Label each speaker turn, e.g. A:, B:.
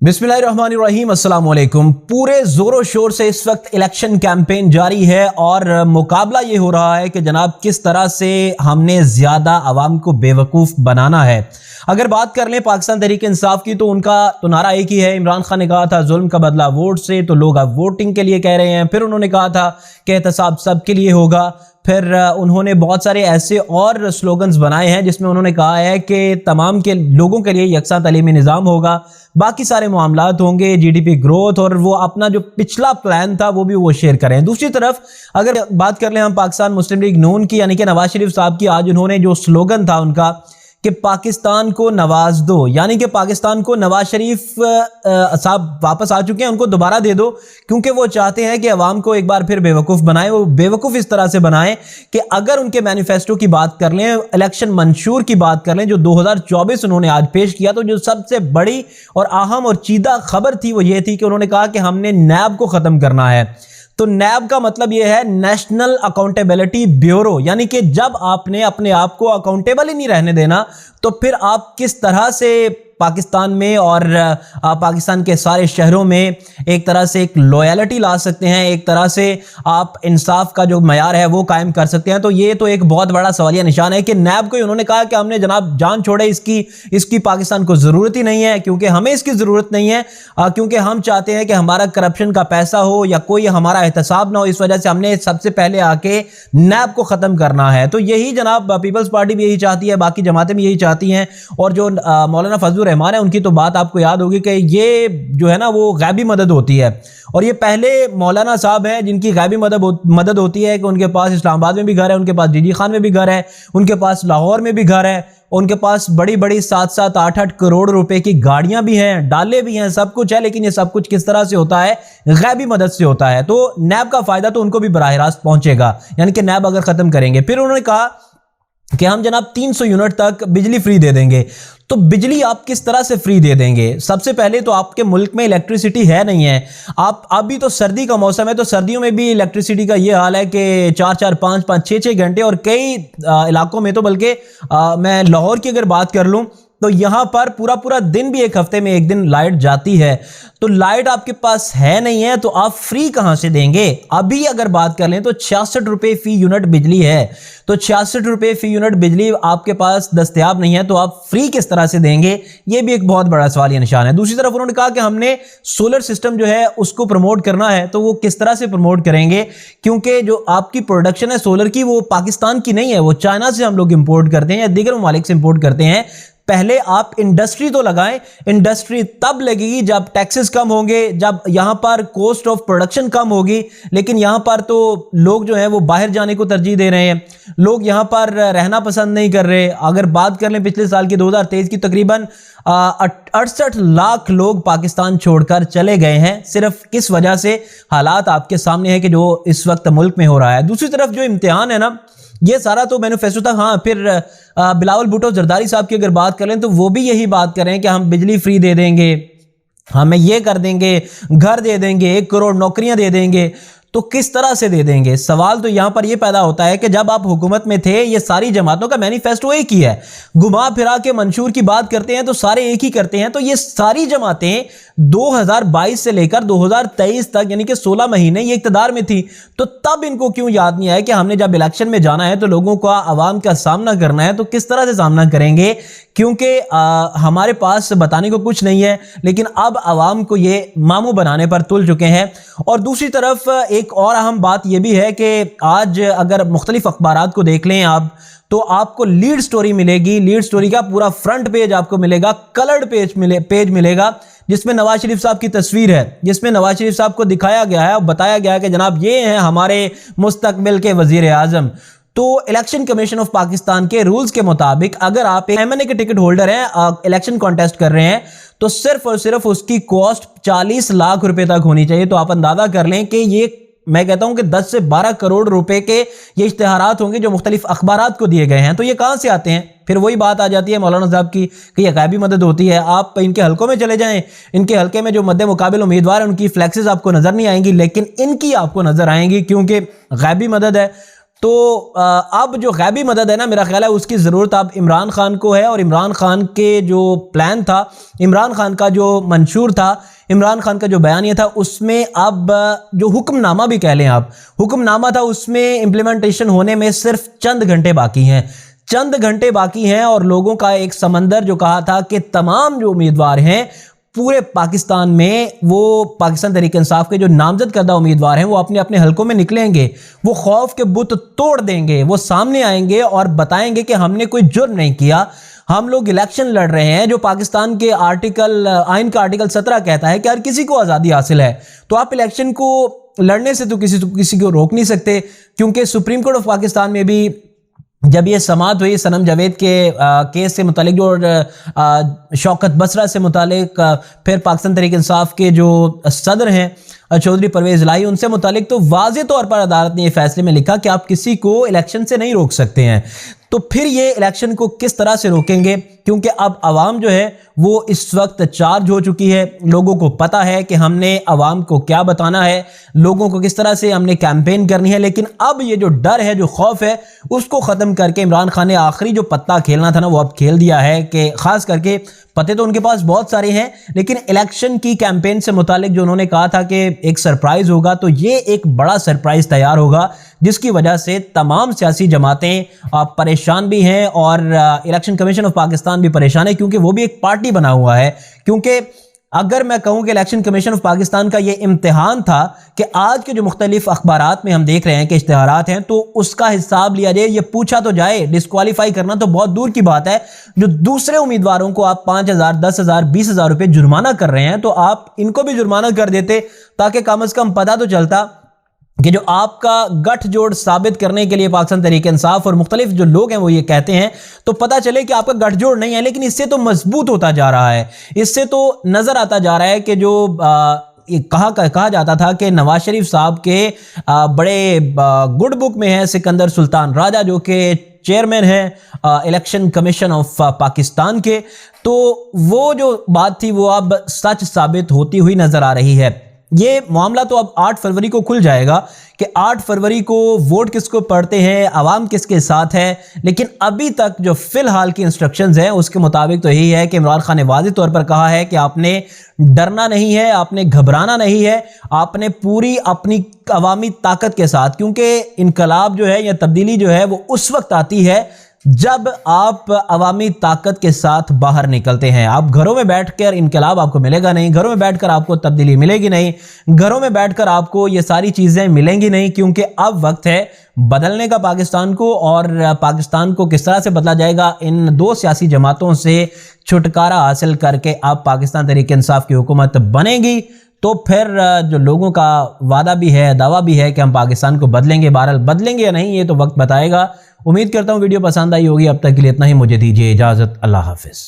A: बिस्मिल्लाहिर्रहमानिर्रहीम, अस्सलाम वालेकुम। पूरे जोरों शोर से इस वक्त इलेक्शन कैंपेन जारी है और मुकाबला ये हो रहा है कि जनाब किस तरह से हमने ज़्यादा आवाम को बेवकूफ़ बनाना है। अगर बात कर लें पाकिस्तान तहरीक इंसाफ की तो उनका तो नारा एक ही है। इमरान खान ने कहा था जुल्म का बदला वोट से, तो लोग अब वोटिंग के लिए कह रहे हैं। फिर उन्होंने कहा था कि एहतसाब सबके लिए होगा। फिर उन्होंने बहुत सारे ऐसे और स्लोगन्स बनाए हैं जिसमें उन्होंने कहा है कि तमाम के लोगों के लिए यकसा तालीमी निज़ाम होगा, बाकी सारे मामलात होंगे, जीडीपी ग्रोथ, और वो अपना जो पिछला प्लान था वो भी वो शेयर करें। दूसरी तरफ अगर बात कर लें हम पाकिस्तान मुस्लिम लीग नून की, यानी कि नवाज शरीफ साहब की, आज उन्होंने जो स्लोगन था उनका कि पाकिस्तान को नवाज दो, यानी कि पाकिस्तान को नवाज शरीफ साहब वापस आ चुके हैं, उनको दोबारा दे दो, क्योंकि वो चाहते हैं कि अवाम को एक बार फिर बेवकूफ़ बनाएं। वो बेवकूफ़ इस तरह से बनाएं कि अगर उनके मैनिफेस्टो की बात कर लें, इलेक्शन मंशूर की बात कर लें जो 2024 उन्होंने आज पेश किया, तो जो सबसे बड़ी और अहम और चीदा खबर थी वो ये थी कि उन्होंने कहा कि हमने नैब को ख़त्म करना है। तो नैब का मतलब यह है नेशनल अकाउंटेबिलिटी ब्यूरो, यानी कि जब आपने अपने आप को अकाउंटेबल ही नहीं रहने देना तो फिर आप किस तरह से पाकिस्तान में और पाकिस्तान के सारे शहरों में एक तरह से एक लॉयल्टी ला सकते हैं, एक तरह से आप इंसाफ का जो मयार है वो कायम कर सकते हैं। तो ये तो एक बहुत बड़ा सवालिया निशान है कि नैब को उन्होंने कहा कि हमने जनाब जान छोड़े, इसकी पाकिस्तान को ज़रूरत ही नहीं है, क्योंकि हमें इसकी ज़रूरत नहीं है, क्योंकि हम चाहते हैं कि हमारा करप्शन का पैसा हो या कोई हमारा एहतसाब ना हो, इस वजह से हमने सबसे पहले आके नैब को ख़त्म करना है। तो यही जनाब पीपल्स पार्टी भी यही चाहती है, बाकी जमातें भी यही चाहती हैं। और जो मौलाना फजलुर रहमान है उनकी तो बात आपको याद होगी कि ये जो है ना वो गैबी मदद होती है, और ये पहले मौलाना साहब हैं जिनकी गैबी मदद होती है कि उनके पास इस्लामाबाद में भी घर है, उनके पास डीडी खान में भी घर है, उनके पास लाहौर में भी घर है, उनके पास बड़ी बड़ी 7-7, 8-8 करोड़ रुपए की गाड़ियां भी हैं, डाले भी हैं, सब कुछ है। लेकिन ये सब कुछ किस तरह से होता है? गैबी मदद से होता है। तो नैब का फायदा तो उनको भी बराह रास्त पहुंचेगा, यानी कि नैब अगर खत्म करेंगे। फिर उन्होंने कहा कि हम जनाब 300 यूनिट तक बिजली फ्री दे देंगे। तो बिजली आप किस तरह से फ्री दे देंगे? सबसे पहले तो आपके मुल्क में इलेक्ट्रिसिटी है नहीं है। आप अभी तो सर्दी का मौसम है, तो सर्दियों में भी इलेक्ट्रिसिटी का ये हाल है कि 4-4, 5-5, 6-6 घंटे, और कई इलाकों में तो बल्कि मैं लाहौर की अगर बात कर लूँ तो यहाँ पर पूरा पूरा दिन भी, एक हफ्ते में एक दिन लाइट जाती है। तो लाइट आपके पास है नहीं है तो आप फ्री कहाँ से देंगे? अभी अगर बात कर लें तो 66 रुपये फी यूनिट बिजली है, तो 66 रुपये फी यूनिट बिजली आपके पास दस्तयाब नहीं है, तो आप फ्री किस तरह से देंगे? ये भी एक बहुत बड़ा सवालिया निशान है। दूसरी तरफ उन्होंने कहा कि हमने सोलर सिस्टम जो है उसको प्रमोट करना है, तो वो किस तरह से प्रमोट करेंगे? क्योंकि जो आपकी प्रोडक्शन है सोलर की वो पाकिस्तान की नहीं है, वो चाइना से हम लोग इंपोर्ट करते हैं या दीगर ममालिक से इंपोर्ट करते हैं। पहले आप इंडस्ट्री तो लगाएं। इंडस्ट्री तब लगेगी जब टैक्सेस कम होंगे, जब यहां पर कॉस्ट ऑफ प्रोडक्शन कम होगी। लेकिन यहां पर तो लोग जो हैं वो बाहर जाने को तरजीह दे रहे हैं, लोग यहां पर रहना पसंद नहीं कर रहे। अगर बात कर लें पिछले साल की 2023 की, तकरीबन 68 लाख लोग पाकिस्तान छोड़कर चले गए हैं। सिर्फ किस वजह से? हालात आपके सामने है कि जो इस वक्त मुल्क में हो रहा है। दूसरी तरफ जो इम्तिहान है ना, ये सारा तो मैनिफेस्टो था। हाँ, फिर बिलावल भुट्टो जरदारी साहब की अगर बात कर लें तो वो भी यही बात कर रहे हैं कि हम बिजली फ्री दे देंगे, हमें ये कर देंगे, घर दे देंगे, 1 करोड़ नौकरियां दे देंगे। तो किस तरह से दे देंगे? सवाल तो यहां पर यह पैदा होता है कि जब आप हुकूमत में थे ये सारी जमातों का मैनिफेस्टो एक ही है। घुमा फिरा के मंशूर की बात करते हैं तो सारे एक ही करते हैं। तो ये सारी जमातें 2022 से लेकर 2023 तक, यानी कि 16 महीने ये इक्तदार में थी। तो तब इनको क्यों याद नहीं आया कि हमने जब इलेक्शन में जाना है तो लोगों का, आवाम का सामना करना है, तो किस तरह से सामना करेंगे? क्योंकि हमारे पास बताने को कुछ नहीं है, लेकिन अब आवाम को ये मामू बनाने पर तुल चुके हैं। और दूसरी तरफ एक और अहम बात यह भी है कि आज अगर मुख्तलिफ अखबारात को देख लें आप, तो आपको लीड स्टोरी मिलेगी। लीड स्टोरी का पूरा फ्रंट पेज आपको मिलेगा, कलर्ड पेज मिलेगा, जिसमें नवाज शरीफ साहब की तस्वीर है, जिसमें नवाज शरीफ साहब को दिखाया गया है और बताया गया है कि जनाब ये हैं हमारे मुस्तकबिल के वजीर आजम। तो इलेक्शन कमीशन ऑफ पाकिस्तान के रूल्स के मुताबिक अगर आप एमएनए के टिकट होल्डर हैं, इलेक्शन कॉन्टेस्ट कर रहे हैं, तो सिर्फ और सिर्फ उसकी कॉस्ट 40 लाख रुपए तक होनी चाहिए। तो आप अंदाजा कर लें कि ये, मैं कहता हूं कि 10 से 12 करोड़ रुपए के ये इश्तिहारात होंगे जो मुख्तलिफ अखबारात को दिए गए हैं। तो ये कहां से आते हैं? फिर वही बात आ जाती है मौलाना साहब की कि ये गैबी मदद होती है। आप इनके हलकों में चले जाएं, इनके हलके में जो मद्दे मुकाबिल उम्मीदवार हैं उनकी फ्लैक्सेस आपको नजर नहीं आएंगी, लेकिन इनकी आपको नजर आएंगी, क्योंकि गैबी मदद है। تو اب جو غیبی مدد ہے نا، میرا خیال ہے اس کی ضرورت اب عمران خان کو ہے، اور عمران خان کے جو پلان تھا، عمران خان کا جو منشور تھا، عمران خان کا جو بیانیہ تھا، اس میں اب جو حکم نامہ بھی کہہ لیں آپ، حکم نامہ تھا، اس میں امپلیمنٹیشن ہونے میں صرف چند گھنٹے باقی ہیں، چند گھنٹے باقی ہیں، اور لوگوں کا ایک سمندر جو کہا تھا کہ تمام جو امیدوار ہیں پورے پاکستان میں، وہ پاکستان تحریک انصاف کے جو نامزد کردہ امیدوار ہیں وہ اپنے اپنے حلقوں میں نکلیں گے، وہ خوف کے بت توڑ دیں گے، وہ سامنے آئیں گے اور بتائیں گے کہ ہم نے کوئی جرم نہیں کیا، ہم لوگ الیکشن لڑ رہے ہیں جو پاکستان کے آئین کا آرٹیکل 17 کہتا ہے کہ ہر کسی کو آزادی حاصل ہے، تو آپ الیکشن کو لڑنے سے تو کسی کو روک نہیں سکتے، کیونکہ سپریم کورٹ آف پاکستان میں بھی جب یہ سماعت ہوئی صنم جاوید کے کیس سے متعلق، جو شوکت بصرہ سے متعلق، پھر پاکستان تحریک انصاف کے جو صدر ہیں چودھری پرویز الہی، ان سے متعلق، تو واضح طور پر عدالت نے یہ فیصلے میں لکھا کہ آپ کسی کو الیکشن سے نہیں روک سکتے ہیں۔ تو پھر یہ الیکشن کو کس طرح سے روکیں گے؟ کیونکہ اب عوام جو ہے وہ اس وقت چارج ہو چکی ہے، لوگوں کو پتہ ہے کہ ہم نے عوام کو کیا بتانا ہے، لوگوں کو کس طرح سے ہم نے کیمپین کرنی ہے، لیکن اب یہ جو ڈر ہے، جو خوف ہے، اس کو ختم کر کے عمران خان نے آخری جو پتہ کھیلنا تھا نا، وہ اب کھیل دیا ہے، کہ خاص کر کے پتے تو ان کے پاس بہت سارے ہیں، لیکن الیکشن کی کیمپین سے متعلق جو انہوں نے کہا تھا کہ ایک سرپرائز ہوگا، تو یہ ایک بڑا سرپرائز تیار ہوگا، جس کی وجہ سے تمام سیاسی جماعتیں پریشان بھی ہیں، اور الیکشن کمیشن آف پاکستان بھی پریشان ہے، کیونکہ وہ بھی ایک پارٹی بنا ہوا ہے۔ کیونکہ اگر میں کہوں کہ الیکشن کمیشن آف پاکستان کا یہ امتحان تھا کہ آج کے جو مختلف اخبارات میں ہم دیکھ رہے ہیں کہ اشتہارات ہیں، تو اس کا حساب لیا جائے، یہ پوچھا تو جائے، ڈسکوالیفائی کرنا تو بہت دور کی بات ہے، جو دوسرے امیدواروں کو آپ 5,000 10,000 20,000 روپے جرمانہ کر رہے ہیں، تو آپ ان کو بھی جرمانہ کر دیتے، تاکہ کم از کم پتہ تو چلتا کہ جو آپ کا گٹھ جوڑ ثابت کرنے کے لیے پاکستان تحریک انصاف اور مختلف جو لوگ ہیں وہ یہ کہتے ہیں، تو پتہ چلے کہ آپ کا گٹھ جوڑ نہیں ہے، لیکن اس سے تو مضبوط ہوتا جا رہا ہے، اس سے تو نظر آتا جا رہا ہے کہ جو کہا جاتا تھا کہ نواز شریف صاحب کے بڑے گڈ بک میں ہے سکندر سلطان راجہ، جو کہ چیئرمین ہیں الیکشن کمیشن آف پاکستان کے، تو وہ جو بات تھی وہ اب سچ ثابت ہوتی ہوئی نظر آ رہی ہے۔ یہ معاملہ تو اب 8 فروری کو کھل جائے گا کہ 8 فروری کو ووٹ کس کو پڑتے ہیں، عوام کس کے ساتھ ہے، لیکن ابھی تک جو فی الحال کی انسٹرکشنز ہیں اس کے مطابق تو یہی ہے کہ عمران خان نے واضح طور پر کہا ہے کہ آپ نے ڈرنا نہیں ہے، آپ نے گھبرانا نہیں ہے، آپ نے پوری اپنی عوامی طاقت کے ساتھ، کیونکہ انقلاب جو ہے یا تبدیلی جو ہے وہ اس وقت آتی ہے جب آپ عوامی طاقت کے ساتھ باہر نکلتے ہیں۔ آپ گھروں میں بیٹھ کر انقلاب آپ کو ملے گا نہیں، گھروں میں بیٹھ کر آپ کو تبدیلی ملے گی نہیں، گھروں میں بیٹھ کر آپ کو یہ ساری چیزیں ملیں گی نہیں، کیونکہ اب وقت ہے بدلنے کا پاکستان کو، اور پاکستان کو کس طرح سے بدلا جائے گا، ان دو سیاسی جماعتوں سے چھٹکارا حاصل کر کے اب پاکستان تحریک انصاف کی حکومت بنے گی، تو پھر جو لوگوں کا وعدہ بھی ہے، دعویٰ بھی ہے کہ ہم پاکستان کو بدلیں گے، بہرحال بدلیں گے یا نہیں یہ تو وقت بتائے گا۔ امید کرتا ہوں ویڈیو پسند آئی ہوگی، اب تک کے لیے اتنا ہی، مجھے دیجیے اجازت، اللہ حافظ۔